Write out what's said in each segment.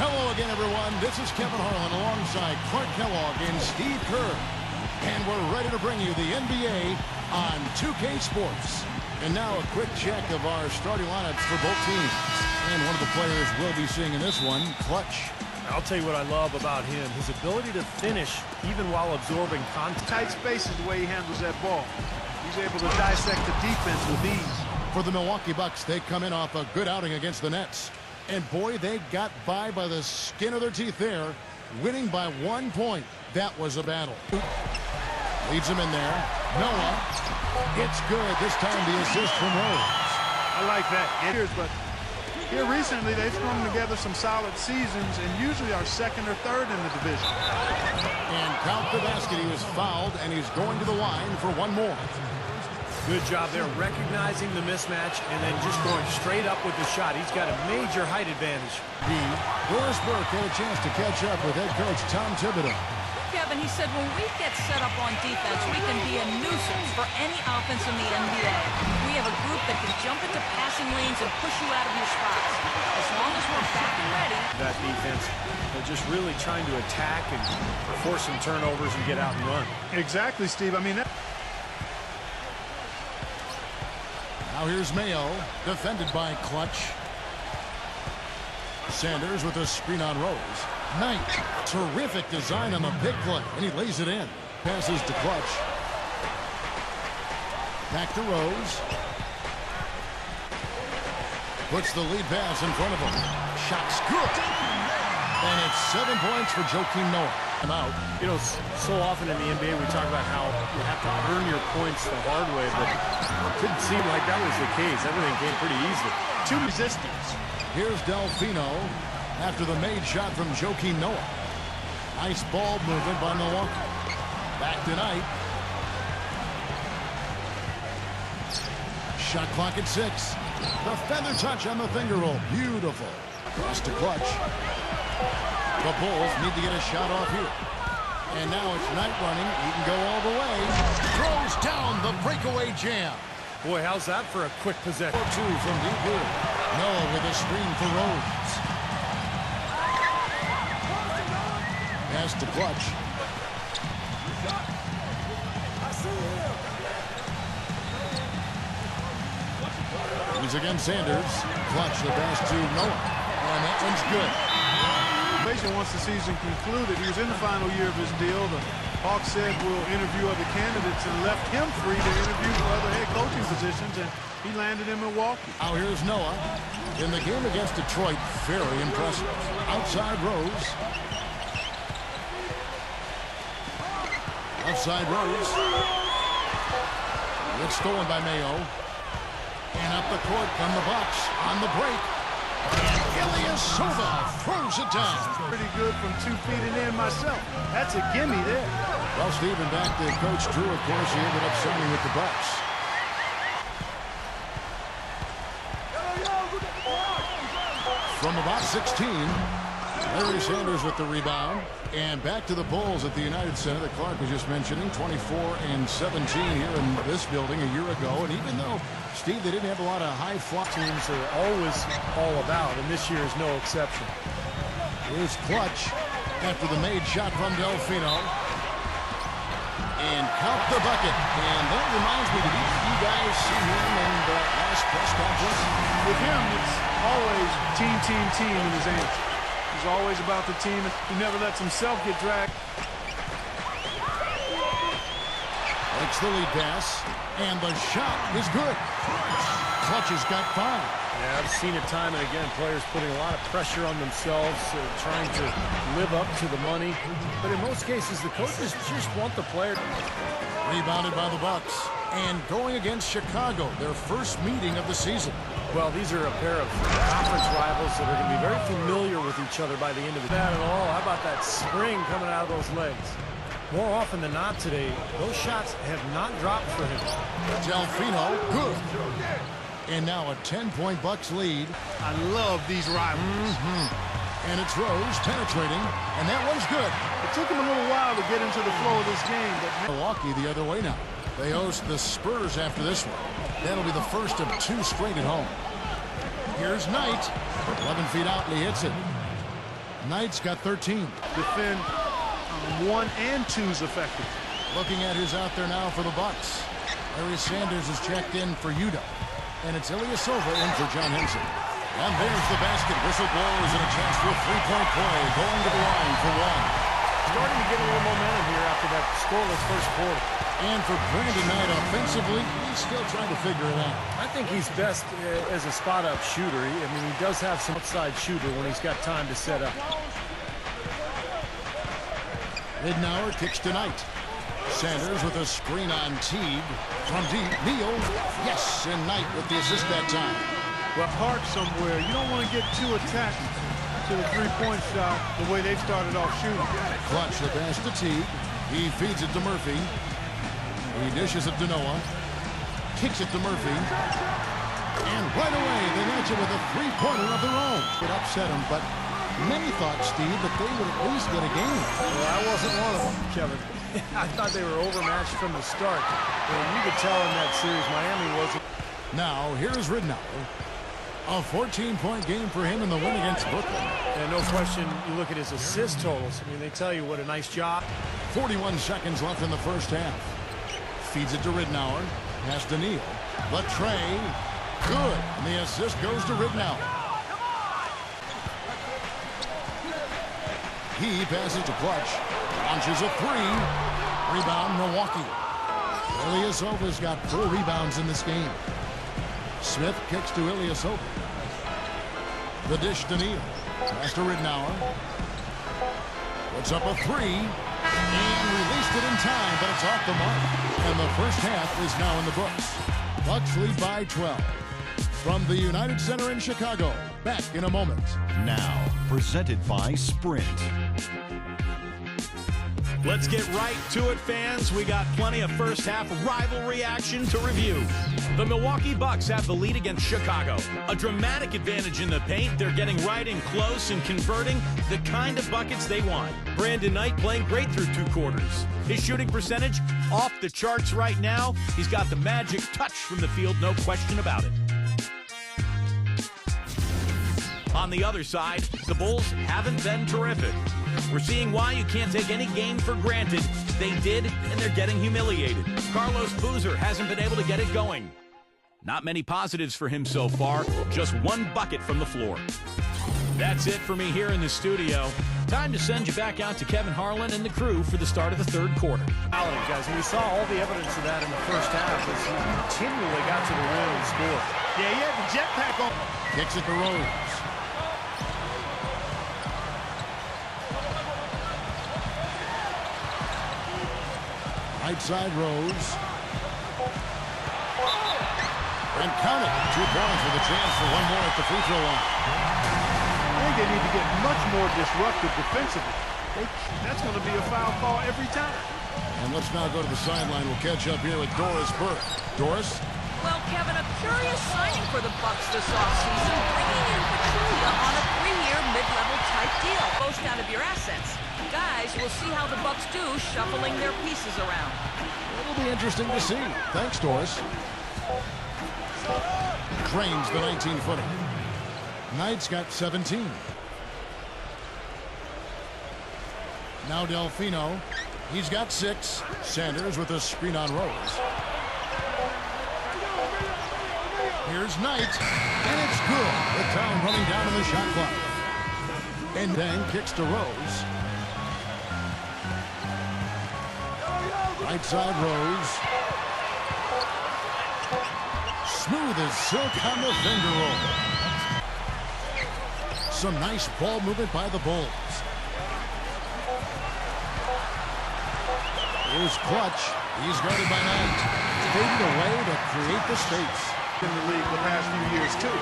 Hello again, everyone. This is Kevin Harlan alongside Clark Kellogg and Steve Kerr. And we're ready to bring you the NBA on 2K Sports. And now a quick check of our starting lineups for both teams. And one of the players we'll be seeing in this one, Clutch. I'll tell you what I love about him, his ability to finish even while absorbing contact. Tight spaces the way he handles that ball. He's able to dissect the defense with ease. For the Milwaukee Bucks, they come in off a good outing against the Nets. And boy, they got by the skin of their teeth there, winning by 1 point. That was a battle. Leads him in there. Noah. It's good. This time the assist from Rose. I like that. But here recently, they've strung together some solid seasons and usually are second or third in the division. And count the basket. He was fouled, and he's going to the line for one more. Good job there recognizing the mismatch and then just going straight up with the shot. He's got a major height advantage. Doris Burke had a chance to catch up with head coach Tom Thibodeau. Kevin, he said when we get set up on defense, we can be a nuisance for any offense in the NBA. We have a group that can jump into passing lanes and push you out of your spots. As long as we're back and ready. That defense, they're just really trying to attack and force some turnovers and get out and run. Exactly, Steve. I mean, Now here's Mayo, defended by Clutch. Sanders with a screen on Rose. Knight, terrific design on the big play, and he lays it in. Passes to Clutch. Back to Rose. Puts the lead pass in front of him. Shot's good. And it's 7 points for Joakim Noah. I'm out. You know, so often in the NBA we talk about how you have to earn your points the hard way, but it didn't seem like that was the case. Everything came pretty easily. two resistance. Here's Delfino after the made shot from Joakim Noah. Nice ball movement by Milwaukee. Back to Knight. Shot clock at 6. The feather touch on the finger roll. Beautiful. Cross to Clutch. The Bulls need to get a shot off here. And now it's Knight running. He can go all the way. Throws down the breakaway jam. Boy, how's that for a quick possession? 2 from deep here. Noah with a screen for Rose. Pass to Clutch. He's against Sanders. Clutch the pass to Noah. And that one's good. Once the season concluded, he was in the final year of his deal. The Hawks said we'll interview other candidates and left him free to interview for other head coaching positions, and he landed in Milwaukee. Now here's Noah. In the game against Detroit, very impressive. Outside Rose. Outside Rose. It's stolen by Mayo. And up the court come the Bucks on the break. And Ilyasova throws it down. Pretty good from 2 feet and in myself. That's a gimme there. Well, Stephen, back to Coach Drew, of course, he ended up signing with the Bucks. From about 16, Larry Sanders with the rebound. And back to the Bulls at the United Center that Clark was just mentioning, 24-17 here in this building a year ago. And even though, Steve, they didn't have a lot of high-fly teams are always all about, and this year is no exception. Here's Clutch after the made shot from Delfino. And count the bucket. And that reminds me, did you guys see him in the last press conference? With him, it's always team in his answer. He's always about the team. He never lets himself get dragged. Takes the lead pass. And the shot is good. Clutch has got 5. Yeah, I've seen it time and again. Players putting a lot of pressure on themselves, trying to live up to the money. But in most cases, the coaches just want the player. Rebounded by the Bucks. And going against Chicago, their first meeting of the season. Well, these are a pair of conference rivals that are going to be very familiar with each other by the end of the day. Not at all. How about that spring coming out of those legs? More often than not today, those shots have not dropped for him. Delfino, good. And now a 10-point Bucks lead. I love these rivals. And it's Rose penetrating, and that one's good. It took him a little while to get into the flow of this game, but Milwaukee the other way now. They host the Spurs after this one. That'll be the first of 2 straight at home. Here's Knight. 11 feet out, and he hits it. Knight's got 13. Defend 1 and 2's effective. Looking at who's out there now for the Bucks. Larry Sanders is checked in for Yuta. And it's Ilyasova in for John Henson. And there's the basket. Whistle blows and a chance for a three-point play. Going to the line for one. Starting to get a little momentum here after that scoreless first quarter. And for Brandon Knight offensively, he's still trying to figure it out. I think he's best as a spot-up shooter. I mean, he does have some outside shooter when he's got time to set up. Ridnour kicks to Knight. Sanders with a screen on Teague. From deep, Neal. Yes, and Knight with the assist that time. Well, park somewhere. You don't want to get too attached to the three-point shot the way they've started off shooting. Clutch the pass to Teague. He feeds it to Murphy. He dishes it to Noah. Kicks it to Murphy. And right away, they match it with a three-pointer of their own. It upset him, but many thought, Steve, that they would at least get a game. Well, I wasn't one of them, Kevin. I thought they were overmatched from the start. And you could tell in that series Miami wasn't. Now, here's Ridnour. A 14-point game for him in the win against Brooklyn. And no question, you look at his assist totals. I mean, they tell you what a nice job. 41 seconds left in the first half. Feeds it to Ridnour. Pass to Neal. The tray. Good. And the assist goes to Ridnour. He passes to Clutch. Launches a three. Rebound, Milwaukee. Ilyasova's got 4 rebounds in this game. Smith kicks to Ilyasova. The dish to Neal. Pass to Ridnour. Puts up a three. And released it in time, but it's off the mark. And the first half is now in the books. Bucks lead by 12. From the United Center in Chicago. Back in a moment. Now, presented by Sprint. Let's get right to it, fans. We got plenty of first half rivalry action to review. The Milwaukee Bucks have the lead against Chicago. A dramatic advantage in the paint. They're getting right in close and converting the kind of buckets they want. Brandon Knight playing great through 2 quarters. His shooting percentage off the charts right now. He's got the magic touch from the field, no question about it. On the other side, the Bulls haven't been terrific. We're seeing why you can't take any game for granted. They did, and they're getting humiliated. Carlos Boozer hasn't been able to get it going. Not many positives for him so far, just 1 bucket from the floor. That's it for me here in the studio. Time to send you back out to Kevin Harlan and the crew for the start of the 3rd quarter. Guys, and we saw all the evidence of that in the first half as he continually got to the rim and scored. Yeah, he had the jetpack on. Kicks it to Rose. Right side Rose. And count it. 2 points with a chance for 1 more at the free throw line. I think they need to get much more disruptive defensively. That's going to be a foul call every time. And let's now go to the sideline. We'll catch up here with Doris Burke. Doris? Well, Kevin, a curious signing for the Bucks this offseason, bringing in Pachulia on a 3-year mid-level type deal. Most out of your assets. Guys, we'll see how the Bucks do shuffling their pieces around. It'll be interesting to see. Thanks, Doris. Drains the 19-footer. Knight's got 17. Now Delfino. He's got 6. Sanders with a screen on Rose. Here's Knight. And it's good. The time running down in the shot clock. And then kicks to Rose. Right side Rose. Smooth as silk on the finger roll. Some nice ball movement by the Bulls. Here's Clutch. He's guarded by Knight. Fading away to create the space. In the league the past few years, too.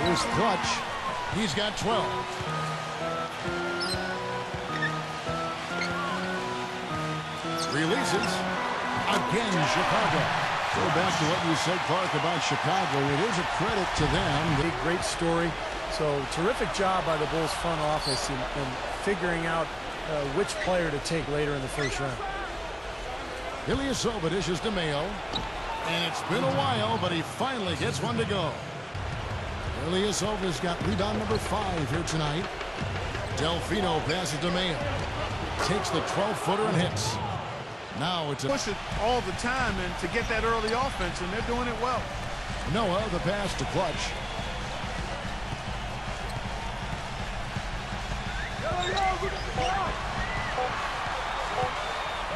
Here's Clutch. He's got 12. Releases. Again, Chicago. Go back to what you said, Clark, about Chicago. It is a credit to them. A great story. So terrific job by the Bulls front office in figuring out which player to take later in the first round. Ilyasova dishes to Mayo. And it's been a while, but he finally gets one to go. Ilyasova's got rebound number 5 here tonight. Delfino passes to Mayo. Takes the 12-footer and hits. Now it's a push it all the time and to get that early offense, and they're doing it well. Noah, the pass to Clutch.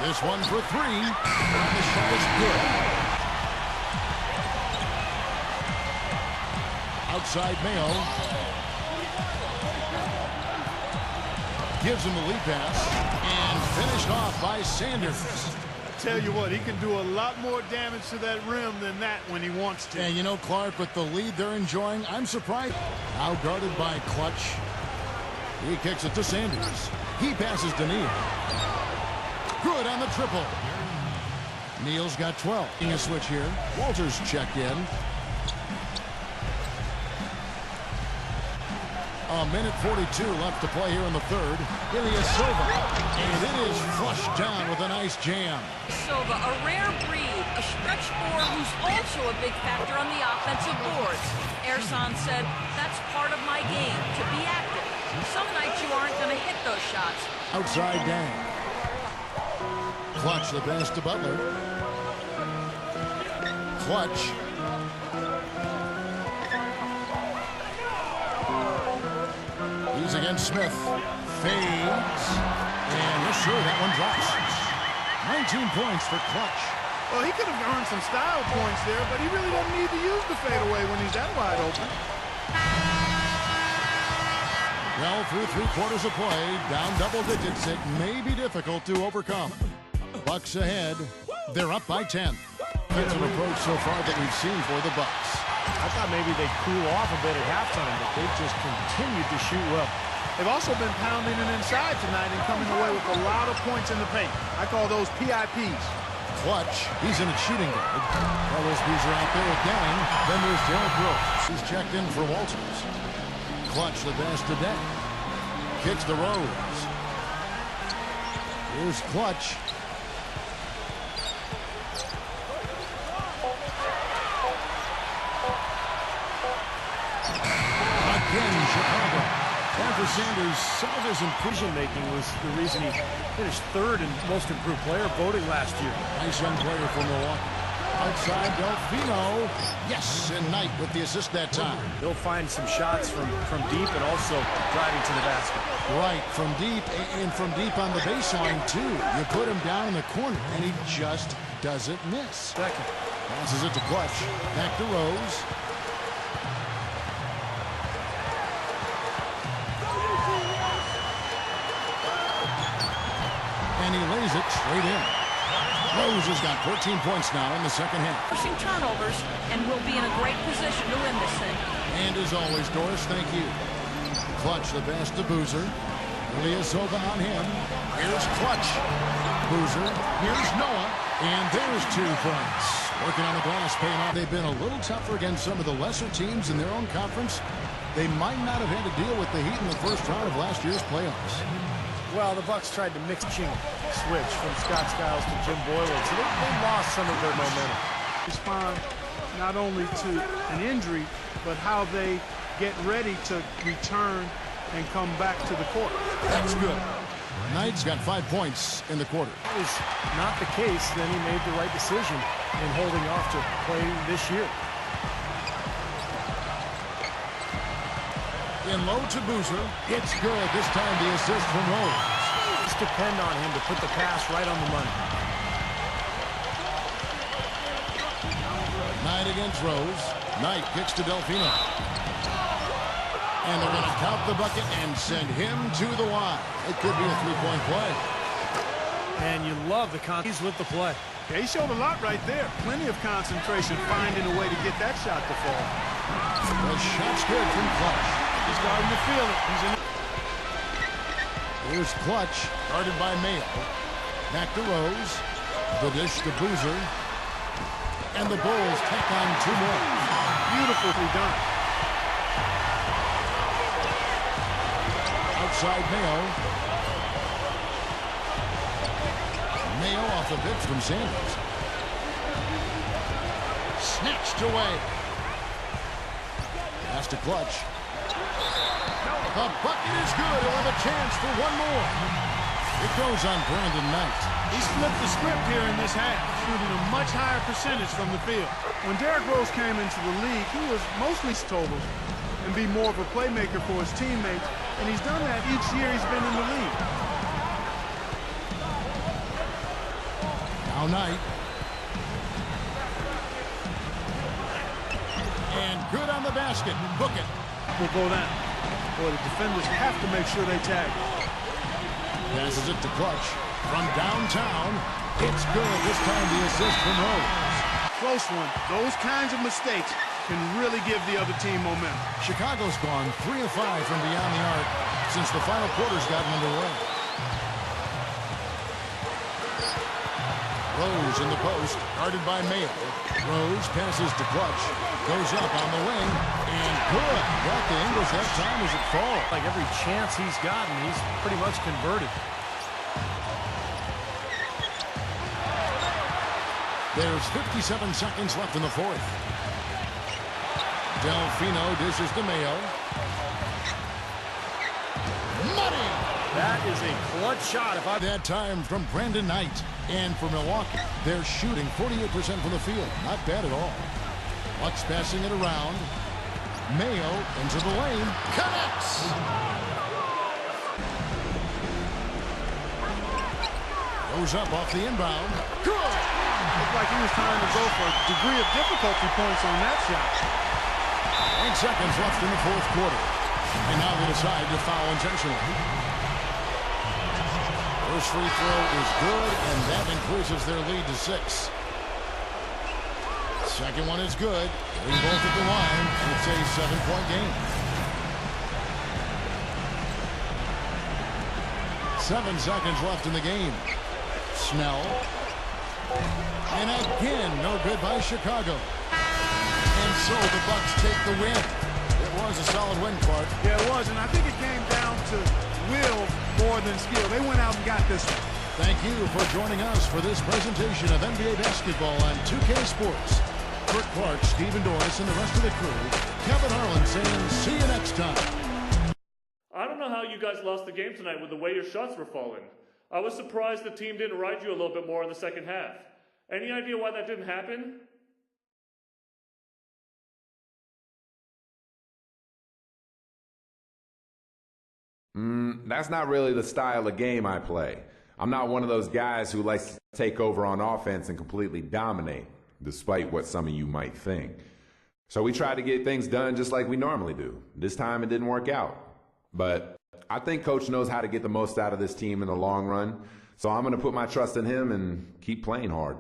This one for 3. And the shot is good. Outside Mayo. Gives him the lead pass. And finished off by Sanders. Tell you what, he can do a lot more damage to that rim than that when he wants to. And you know, Clark, with the lead they're enjoying, I'm surprised. Now guarded by Clutch. He kicks it to Sanders. He passes to Neal. Good on the triple. Neal's got 12. A switch here. Walters checked in. A minute 42 left to play here in the third. Ilyasova. And it is flushed down with a nice jam. Silva, a rare breed, a stretch four who's also a big factor on the offensive boards. Ersan said, that's part of my game, to be active. Some nights you aren't going to hit those shots. Outside Dang. Clutch the pass to Butler. Clutch. He's against Smith. Fades. And yes, sure, that one drops. 19 points for Clutch. Well, he could have earned some style points there, but he really doesn't need to use the fadeaway when he's that wide open. Well, through 3/4 of play, down double digits, it may be difficult to overcome. Bucks ahead. They're up by 10. That's an approach so far that we've seen for the Bucks. I thought maybe they'd cool off a bit at halftime, but they just continued to shoot well. They've also been pounding it inside tonight and coming away with a lot of points in the paint. I call those PIPs. Clutch, he's in a shooting guard. Carlos Boozer out there with Dang. Then there's Derrick Rose. He's checked in for Walters. Clutch the pass to Dang. Kicks the Rose. Here's Clutch. Again, Chicago. And for Sanders, some of his decision-making was the reason he finished third in most improved player voting last year. Nice young player for Milwaukee. Outside Delfino. Yes, and Knight with the assist that time. He'll find some shots from deep and also driving to the basket. Right, from deep, and from deep on the baseline, too. You put him down in the corner, and he just doesn't miss. Second. Passes it to Clutch. Back to Rose. And he lays it straight in. Rose has got 14 points now in the second half. Forcing turnovers, and will be in a great position to win this thing. And as always, Doris, thank you. Clutch the pass to Boozer. Ilyasova on him. Here's Clutch. Boozer. Here's Noah. And there's 2 points. Working on the glass, paying off. They've been a little tougher against some of the lesser teams in their own conference. They might not have had to deal with the Heat in the first round of last year's playoffs. Well, the Bucks tried to switch from Scott Skiles to Jim Boylan, so they lost some of their momentum. Respond not only to an injury, but how they get ready to return and come back to the court. That's good. Knight's got 5 points in the quarter. That was not the case. Then he made the right decision in holding off to play this year. In low to Boozer. It's good. This time the assist from Rose. Just depend on him to put the pass right on the money. Knight against Rose. Knight kicks to Delfino. And they're going to count the bucket and send him to the line. It could be a 3-point play. And you love the he's with the play. Yeah, he showed a lot right there. Plenty of concentration, finding a way to get that shot to fall. The shot's good from Clutch. He's starting to feel it. He's in. Here's Clutch, guarded by Mayo. Back to Rose. The dish to Boozer. And the Bulls tack on 2 more. Beautifully done. Outside Mayo. Mayo off the pitch from Sanders. Snatched away. pass to Clutch. The bucket is good. He'll have a chance for one more. It goes on Brandon Knight. He's flipped the script here in this half, shooting a much higher percentage from the field. When Derrick Rose came into the league, he was mostly told and be more of a playmaker for his teammates, and he's done that each year he's been in the league. Now Knight. And good on the basket. Book it. Will go down. Boy, the defenders have to make sure they tag. Passes it to Clutch. From downtown, it's good. This time the assist from Rose. Close one. Those kinds of mistakes can really give the other team momentum. Chicago's gone 3 of 5 from beyond the arc since the final quarter's gotten underway. Rose in the post, guarded by Mayo. Rose passes to Clutch. Goes up on the wing, and good. Got the English that time as it falls. Like every chance he's gotten, he's pretty much converted. There's 57 seconds left in the fourth. Delfino dishes to Mayo. Money! That is a clutch shot. If I That time from Brandon Knight. And for Milwaukee, they're shooting 48% from the field. Not bad at all. Bucks passing it around. Mayo into the lane. Connects! Goes up off the inbound. Good! Looked like he was trying to go for a degree of difficulty points on that shot. 8 seconds left in the fourth quarter. And now they decide to foul intentionally. First free throw is good, and that increases their lead to 6. Second one is good. They both at the line, and it's a 7-point game. 7 seconds left in the game. Snell. And again, no good by Chicago. And so the Bucks take the win. It was a solid win, Clark. Yeah, it was, and I think it came down to will more than skill. They went out and got this one. Thank you for joining us for this presentation of NBA basketball on 2K Sports. For Clark, Stephen Doris, and the rest of the crew, Kevin Harlan saying see you next time. I don't know how you guys lost the game tonight with the way your shots were falling. I was surprised the team didn't ride you a little bit more in the second half. Any idea why that didn't happen? That's not really the style of game I play. I'm not one of those guys who likes to take over on offense and completely dominate, despite what some of you might think. So we try to get things done just like we normally do. This time it didn't work out. But I think Coach knows how to get the most out of this team in the long run. So I'm going to put my trust in him and keep playing hard.